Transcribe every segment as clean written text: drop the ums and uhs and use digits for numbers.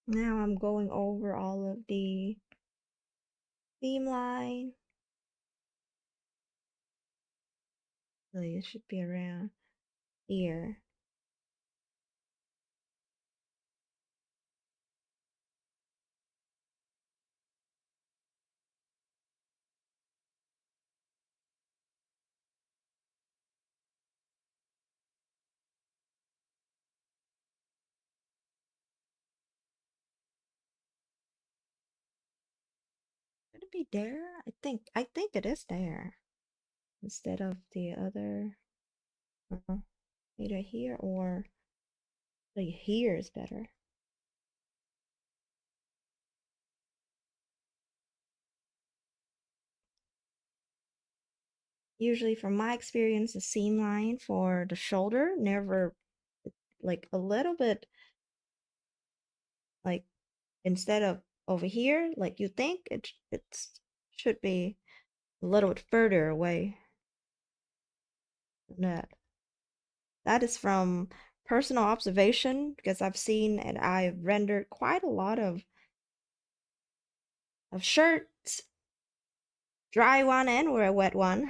Now I'm going over all of the theme line. Really, it should be around here. Should it be there? I think it is there. Instead of the other either here or like here is better. Usually from my experience, the seam line for the shoulder never like a little bit like instead of over here, like you think it's should be a little bit further away than that. That is from personal observation because I've seen and I've rendered quite a lot of shirts, dry one and or a wet one.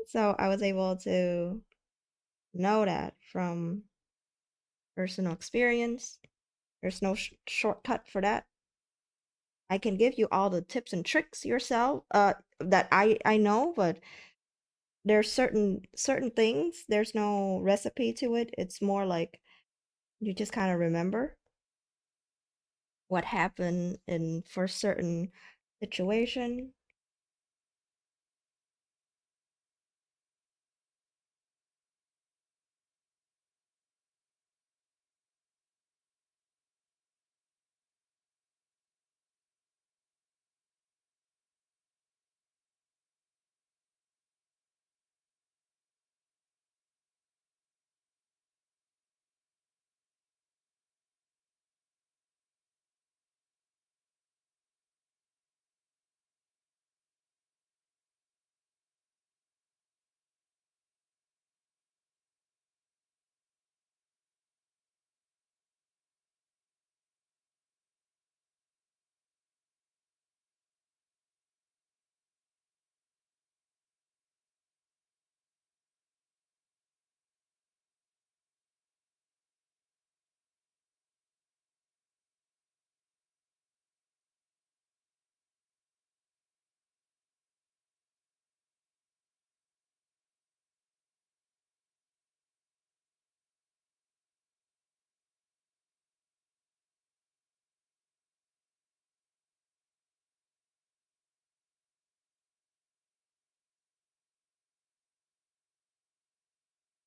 So I was able to know that from personal experience. There's no shortcut for that. I can give you all the tips and tricks yourself that I know, but there's certain things there's no recipe to it. It's more like you just kind of remember what happened in for certain situation.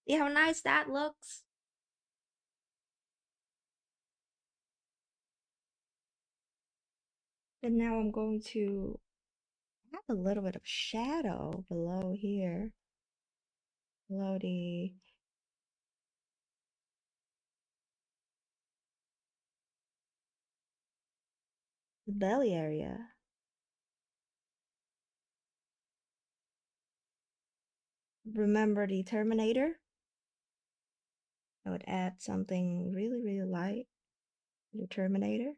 See how nice that looks? And now I'm going to have a little bit of shadow below here, below the belly area. Remember the Terminator? I would add something really, really light to the Terminator.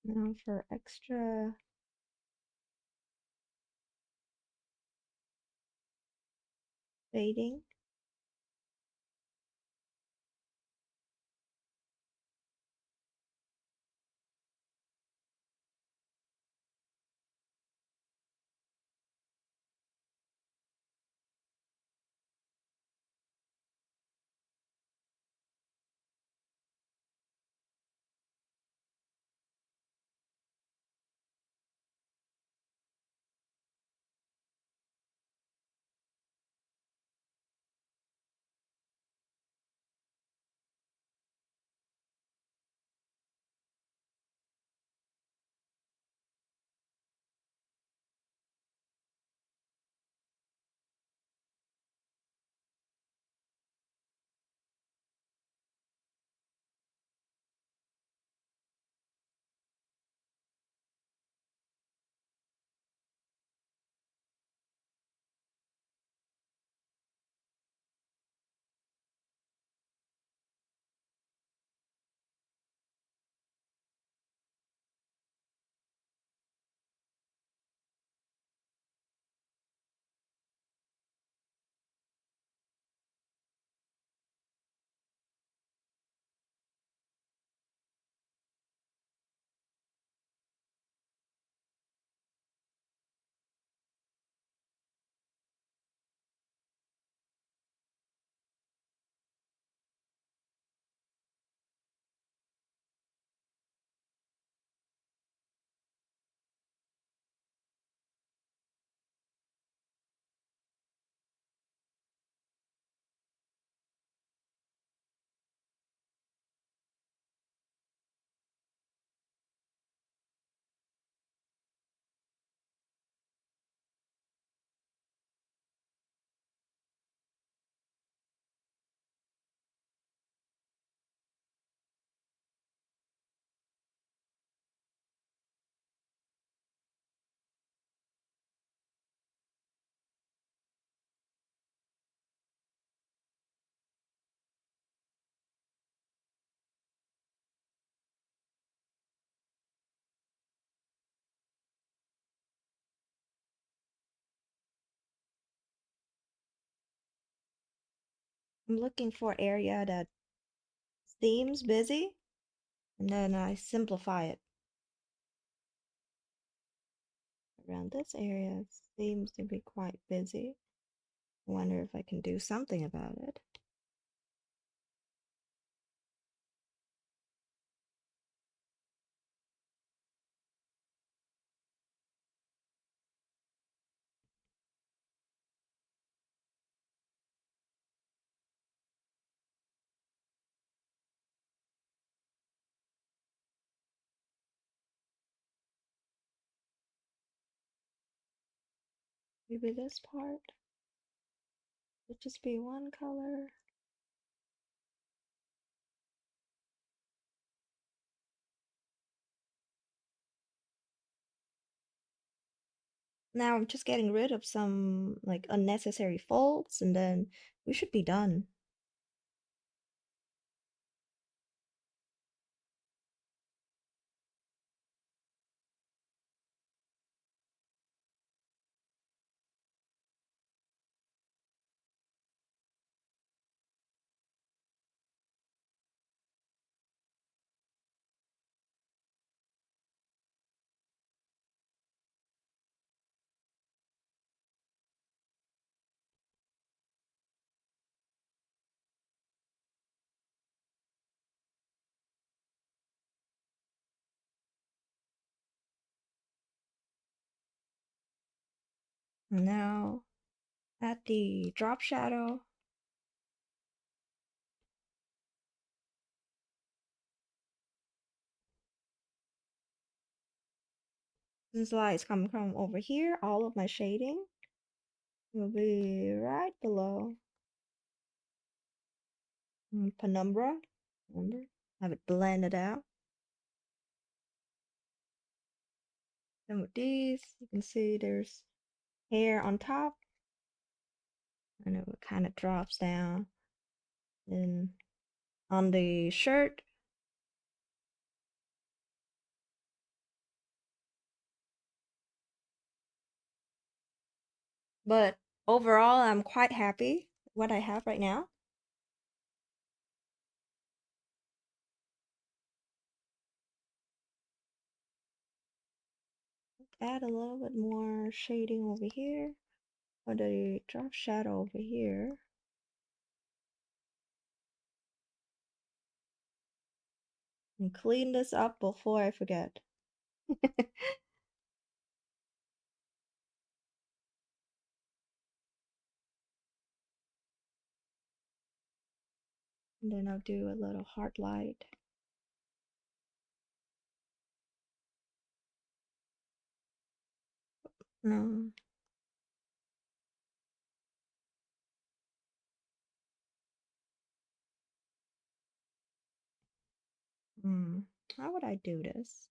Now for extra fading, I'm looking for area that seems busy, and then I simplify it. Around this area seems to be quite busy. I wonder if I can do something about it. Maybe this part would just be one color. Now I'm just getting rid of some like unnecessary folds and then we should be done. Now add the drop shadow. Since light is coming from over here, all of my shading will be right below penumbra. Remember, have it blended out. And with these, you can see there's hair on top, and it kind of drops down. And on the shirt, but overall, I'm quite happy with what I have right now. Add a little bit more shading over here, or the drop shadow over here. And clean this up before I forget. And then I'll do a little heart light. No. Hmm. How would I do this?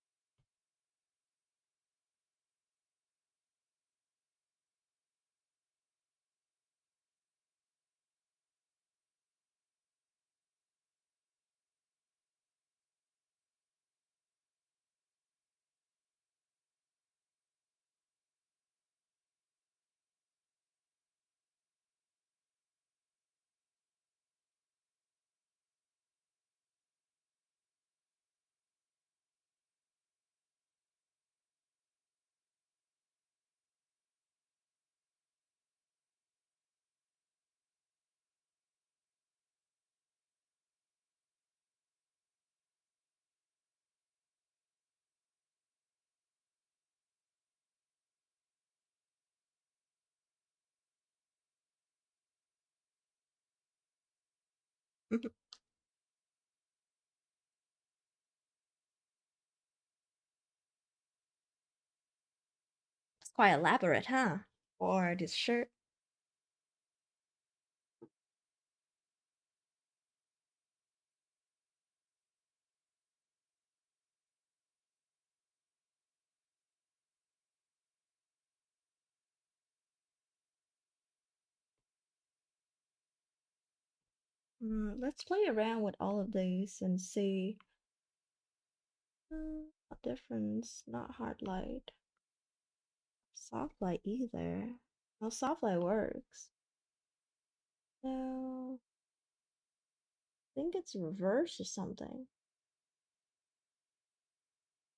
It's quite elaborate, huh? For this shirt. Let's play around with all of these and see a difference. Not hard light, soft light either. Well, soft light works. No. think it's reverse or something.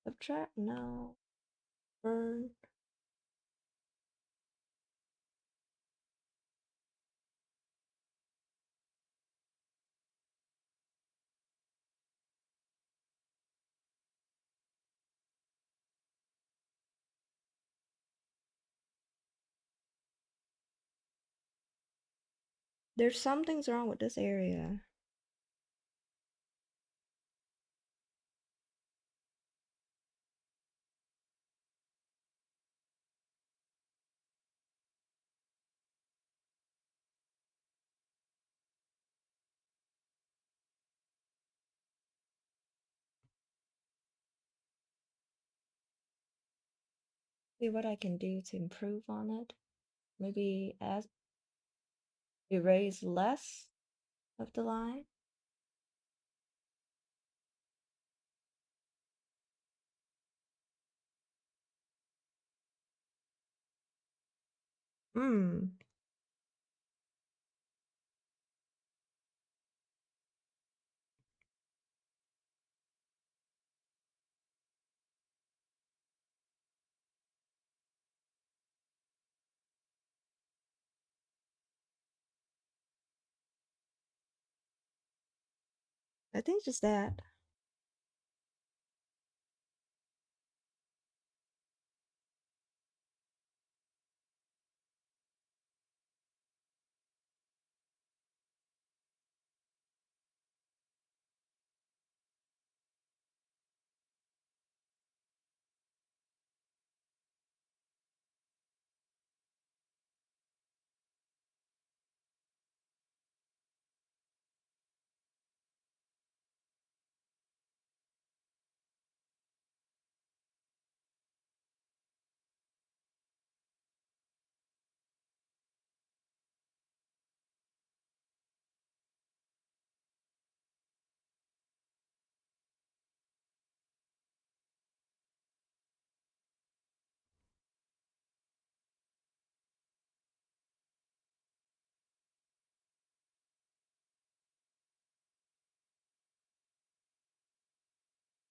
Subtract? No. Burn. There's something's wrong with this area. See what I can do to improve on it. Maybe as erase less of the line. Hmm. I think just that.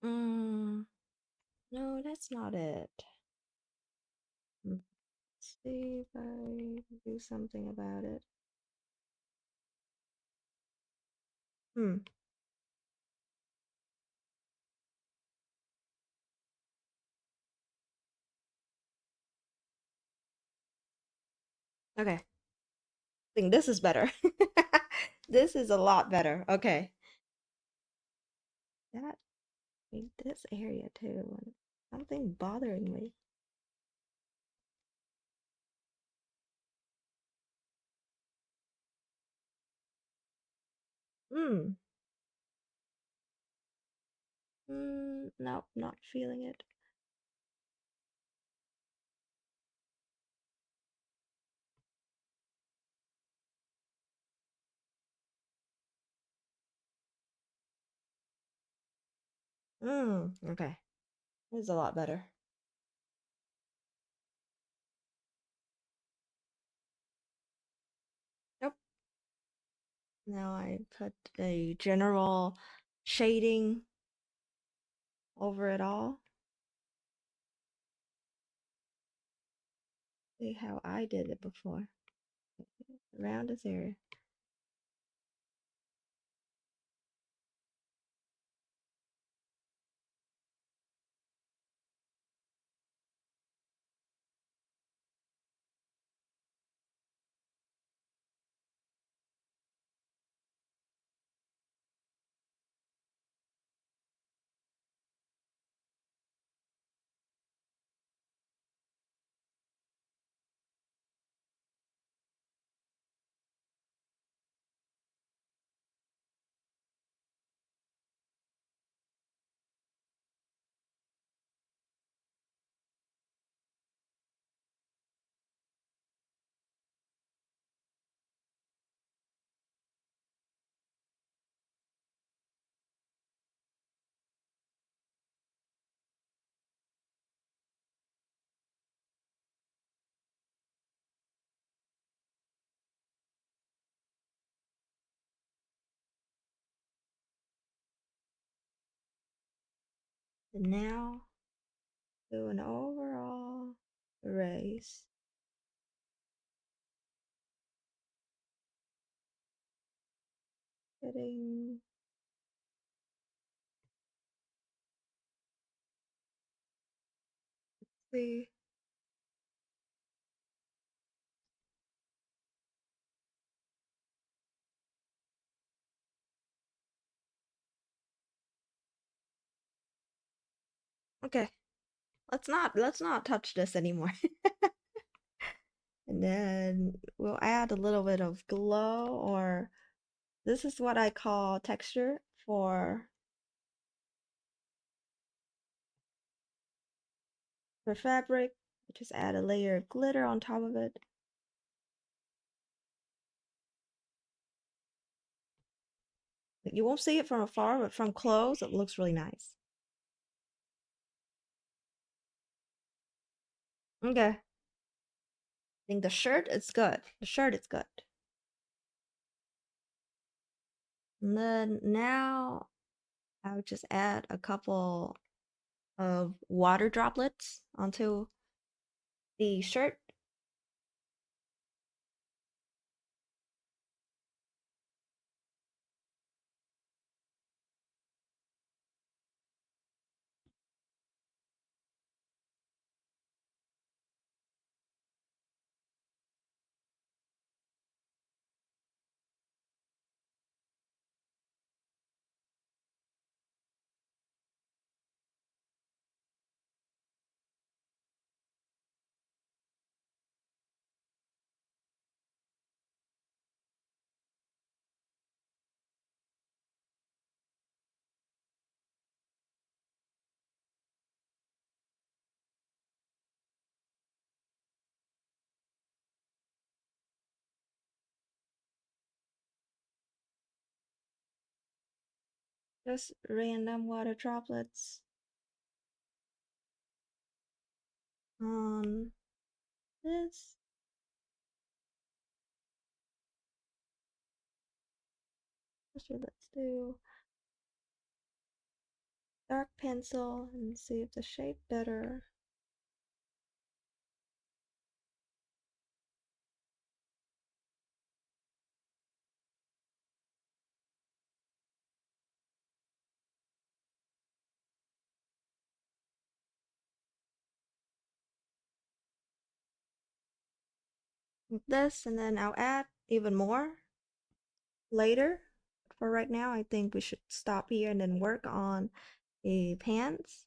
Hmm. No, that's not it. Hmm. See if I do something about it. Hmm. Okay. I think this is better. This is a lot better. Okay. That made this area too. And something bothering me. Hmm. Nope, not feeling it. Okay. This is a lot better. Nope. Now I put a general shading over it all. See how I did it before. Around this area. And now do an overall erase. Getting the okay. Let's not touch this anymore. And then we'll add a little bit of glow, or this is what I call texture for fabric. Just add a layer of glitter on top of it. You won't see it from afar, but from close, it looks really nice. Okay. I think the shirt is good. The shirt is good. And then now I'll just add a couple of water droplets onto the shirt. Just random water droplets on this. Let's do dark pencil and see if the shape better. With this, and then I'll add even more later. For right now, I think we should stop here and then work on the pants.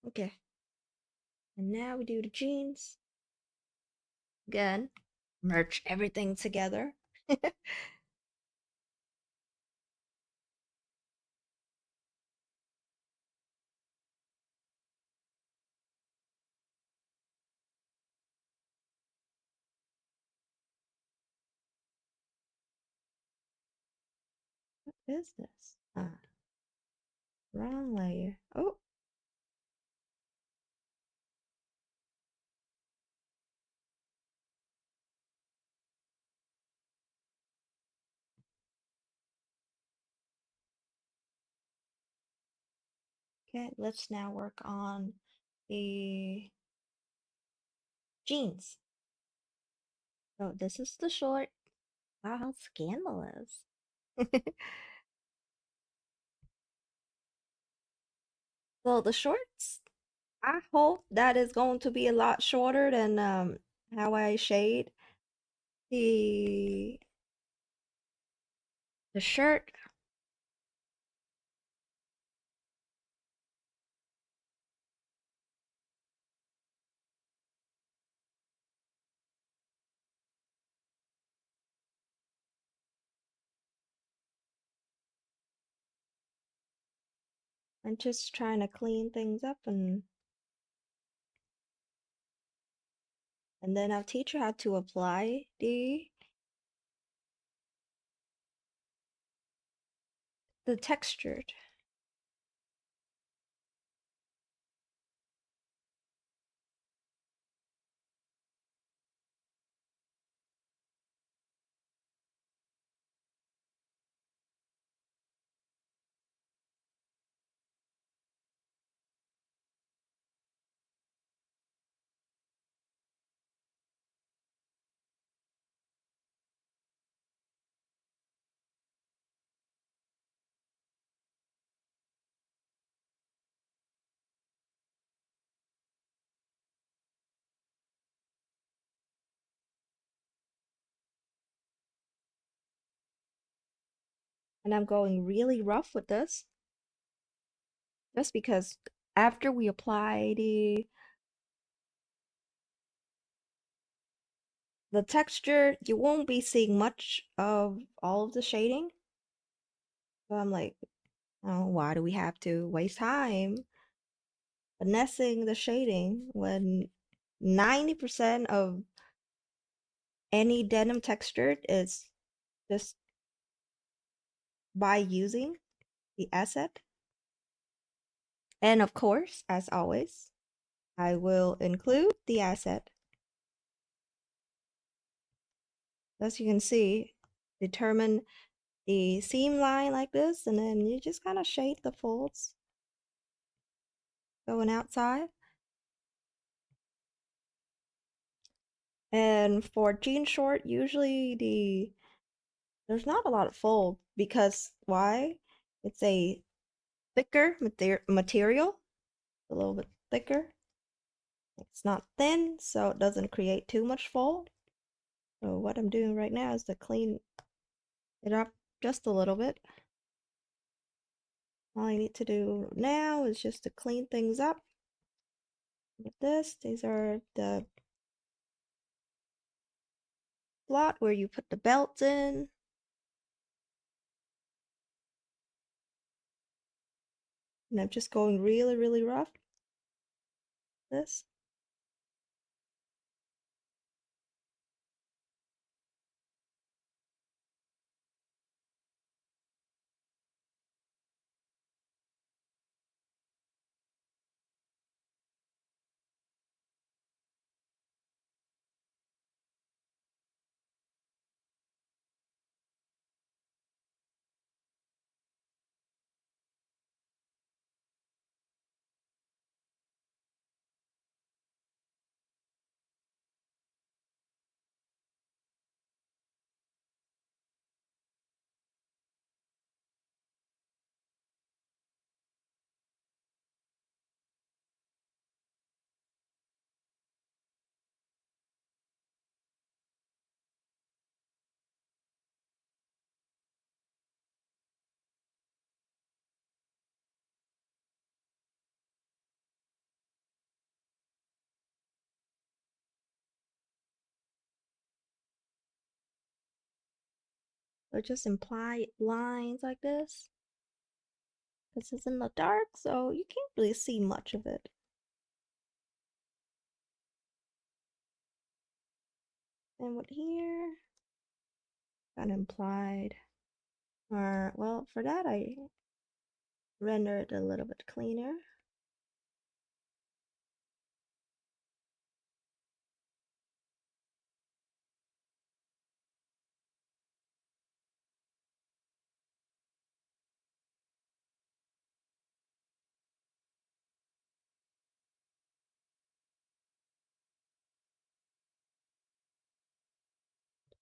Okay, and now we do the jeans. Again, merge everything together. What is this? Ah, wrong layer. Oh, okay. Let's now work on the jeans. So this is the short. Wow, how scandalous. So the shorts, I hope that is going to be a lot shorter than how I shade the the shirt. I'm just trying to clean things up and And then I'll teach you how to apply the textured. And I'm going really rough with this just because after we apply the texture, you won't be seeing much of all of the shading. So I'm like, oh, why do we have to waste time finessing the shading when 90% of any denim textured is just by using the asset? And of course, as always, I will include the asset. As you can see, determine the seam line like this, and then you just kind of shade the folds going outside. And for jean short, usually there's not a lot of fold because why? It's a thicker material, a little bit thicker. It's not thin, so it doesn't create too much fold. So what I'm doing right now is to clean it up just a little bit. All I need to do now is just to clean things up with this. These are the slot where you put the belts in. And I'm just going really, really rough. This. So just imply lines like this. This is in the dark, so you can't really see much of it. And what here? Got implied. Or, well, for that I render it a little bit cleaner.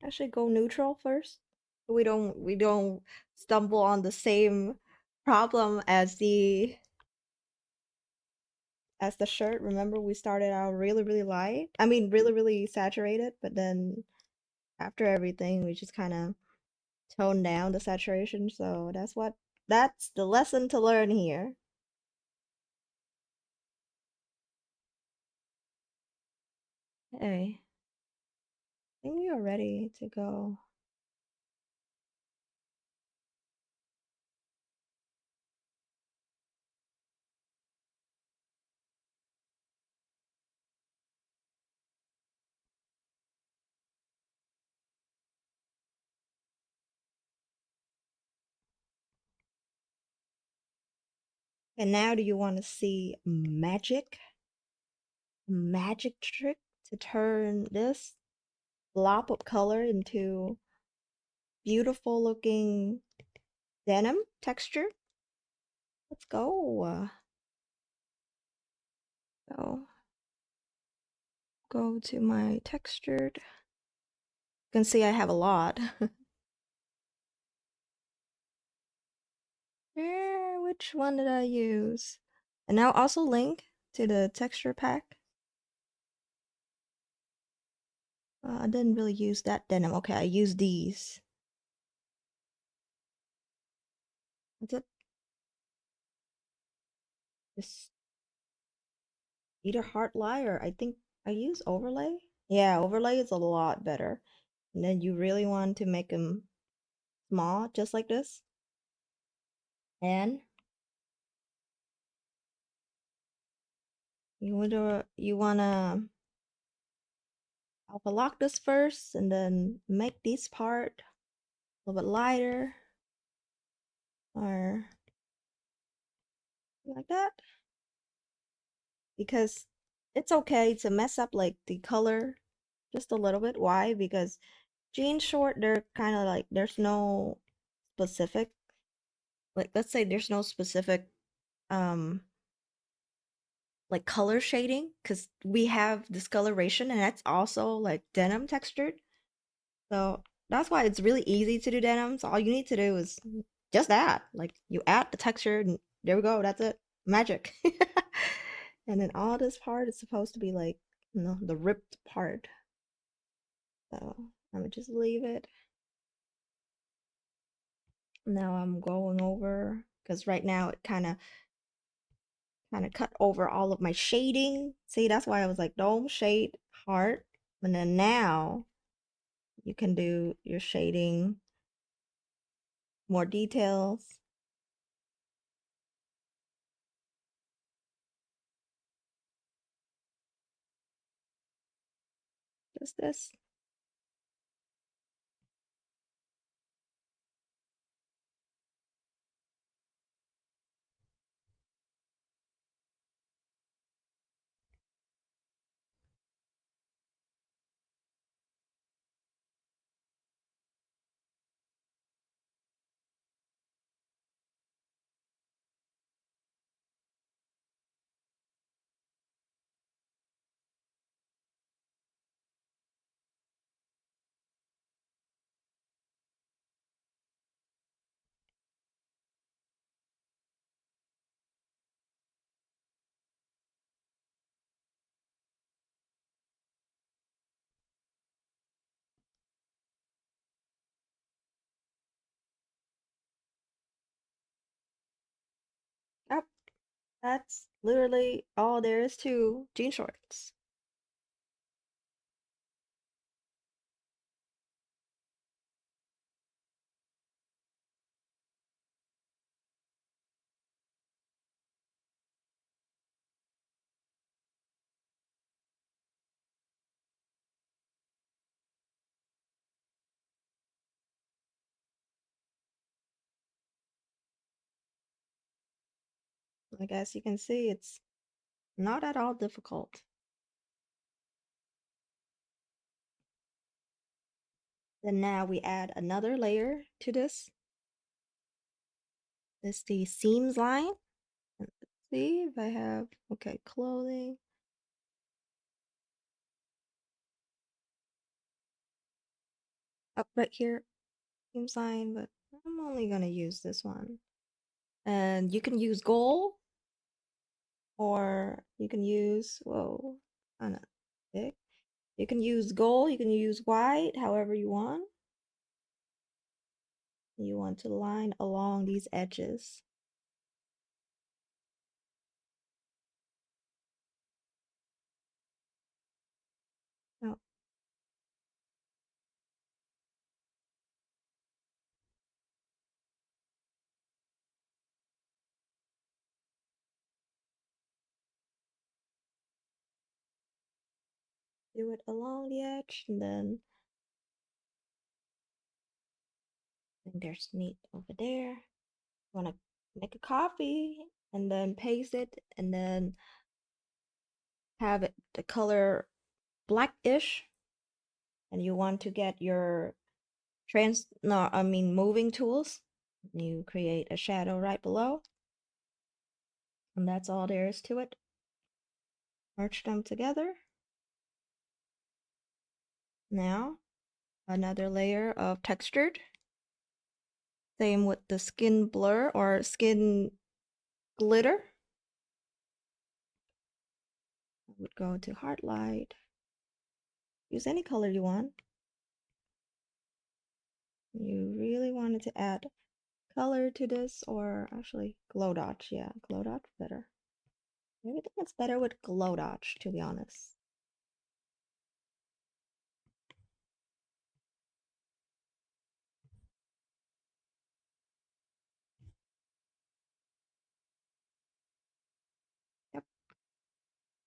I should go neutral first. We don't stumble on the same problem as the shirt. Remember we started out really, really light. I mean really, really saturated, but then after everything we just kind of toned down the saturation. So that's the lesson to learn here. Hey, I think we are ready to go. And now do you want to see magic trick to turn this blob of color into beautiful looking denim texture? Let's go. So go to my textured. You can see I have a lot. Where, which one did I use? And I'll also link to the texture pack. I didn't really use that denim. Okay, I used these. That's it. This either heart liar. I think I use overlay. Yeah, overlay is a lot better. And then you really want to make them small, just like this. And you wanna alpha lock this first, and then make this part a little bit lighter, or like that. Because it's okay to mess up like the color just a little bit. Why? Because jean short, they're kind of like there's no specific, like let's say there's no specific um like color shading, because we have discoloration and that's also like denim textured. So that's why it's really easy to do denim. So all you need to do is just that. Like you add the texture and there we go, that's it. Magic. And then all this part is supposed to be like, the ripped part. So I'm gonna just leave it. Now I'm going over because right now it kind of cut over all of my shading. See, that's why I was like dome shade heart. And then now you can do your shading, more details. Just this. Yep, that's literally all there is to jean shorts. Like as you can see, it's not at all difficult. Then now we add another layer to this. This the seams line. And let's see if I have, okay, clothing. Up right here, seams line, but I'm only gonna use this one. And you can use gold, or you can use, whoa, kind of big. You can use gold, you can use white, however you want. You want to line along these edges. Now, do it along the edge, and then I think there's meat over there. Want to make a coffee, and then paste it, and then have it the color blackish, and you want to get your no, I mean moving tools. You create a shadow right below, and that's all there is to it. Merge them together. Now, another layer of textured. Same with the skin blur or skin glitter. I would go to hard light. Use any color you want. You really wanted to add color to this, or actually glow dodge. Yeah, glow dodge better. Maybe I think it's better with glow dodge, to be honest. Yep.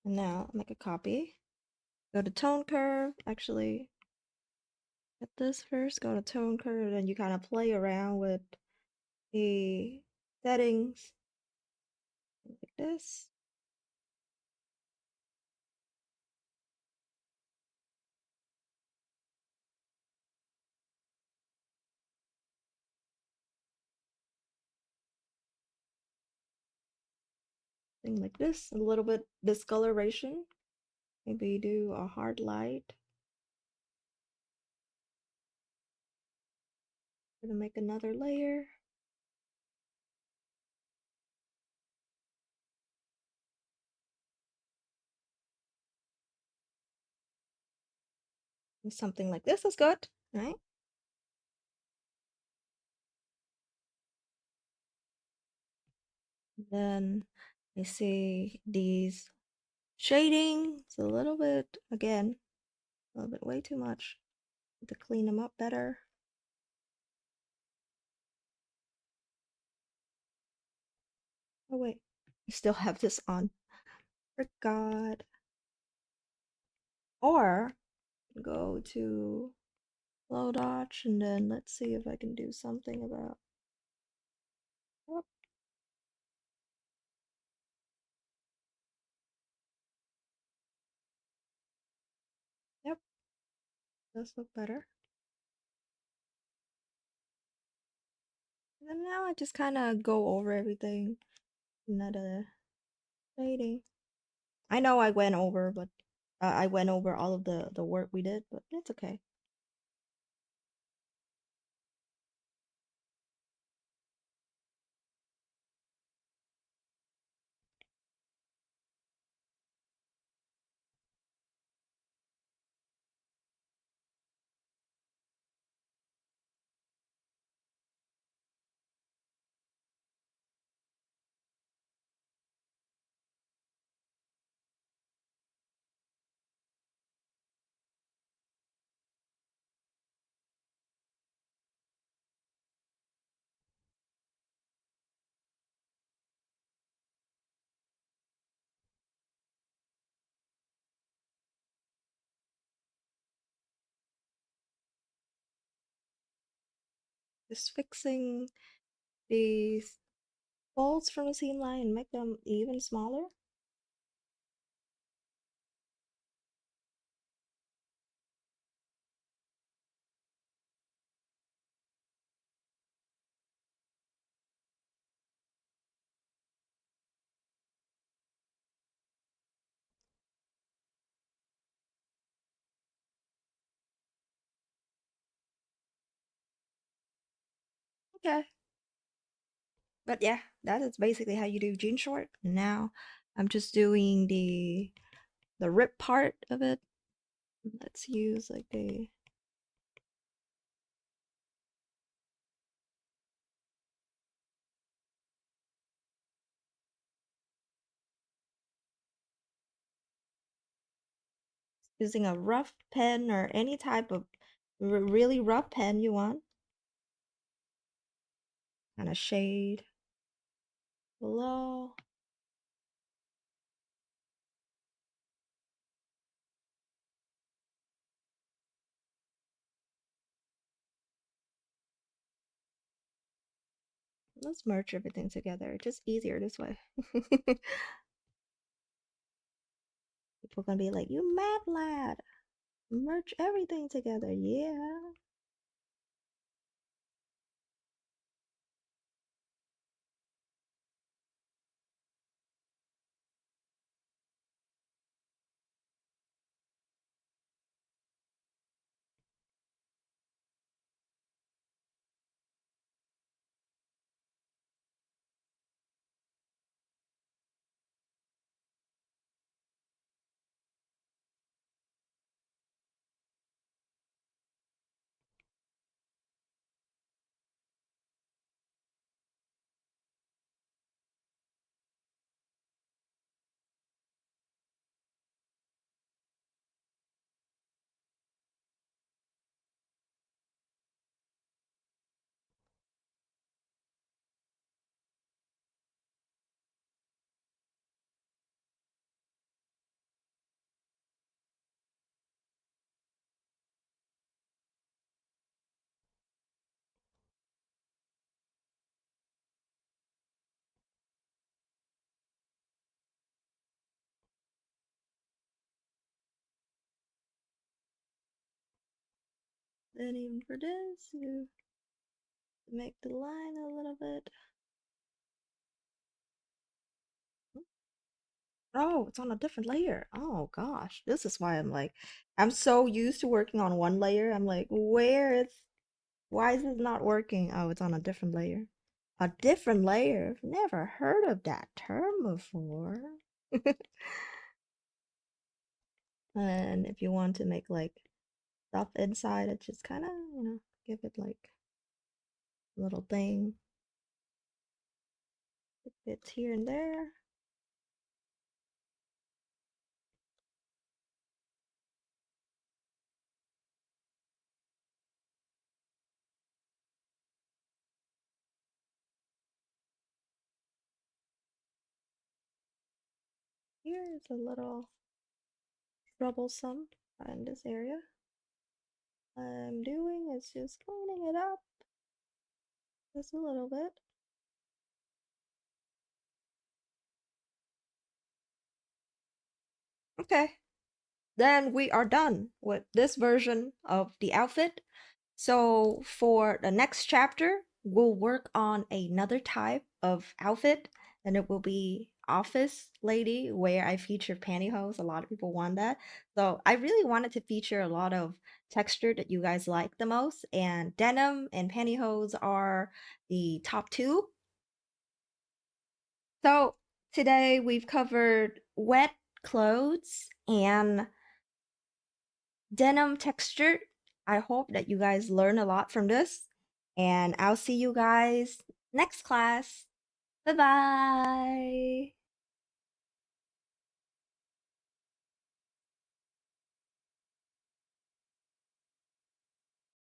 And now make a copy. Go to tone curve. Actually, get this first. Go to tone curve, and you kind of play around with the settings like this. Thing like this. A little bit discoloration. Maybe do a hard light. Gonna make another layer. And something like this is good, right? Then I see these shading. It's a little bit, again, a little bit way too much. Need to clean them up better. Oh wait, I still have this on. Forgot. Or go to low dodge and then let's see if I can do something about. Oh, yep, does look better. And then now I just kind of go over everything. Not a shading. I know I went over, but I went over all of the work we did, but it's okay. Just fixing these folds from the seam line and make them even smaller. Okay. But yeah, that is basically how you do jean short. Now I'm just doing the rip part of it. Let's use like a using a rough pen or any type of really rough pen you want. Kind of shade below. Let's merge everything together. It's just easier this way. People gonna be like, you mad lad. Merge everything together. Yeah. Then even for this, you make the line a little bit. Oh, it's on a different layer. Oh gosh, this is why I'm like, I'm so used to working on one layer. I'm like, why is this not working? Oh, it's on a different layer. A different layer? Never heard of that term before. And if you want to make like stuff inside, it just kind of, give it like a little thing. It fits here and there. Here is a little troublesome in this area. I'm doing is just cleaning it up just a little bit. Okay, then we are done with this version of the outfit. So for the next chapter, we'll work on another type of outfit, and it will be office lady, where I feature pantyhose. A lot of people want that. So I really wanted to feature a lot of texture that you guys like the most, and denim and pantyhose are the top two. So today we've covered wet clothes and denim texture. I hope that you guys learn a lot from this, and I'll see you guys next class. Bye bye.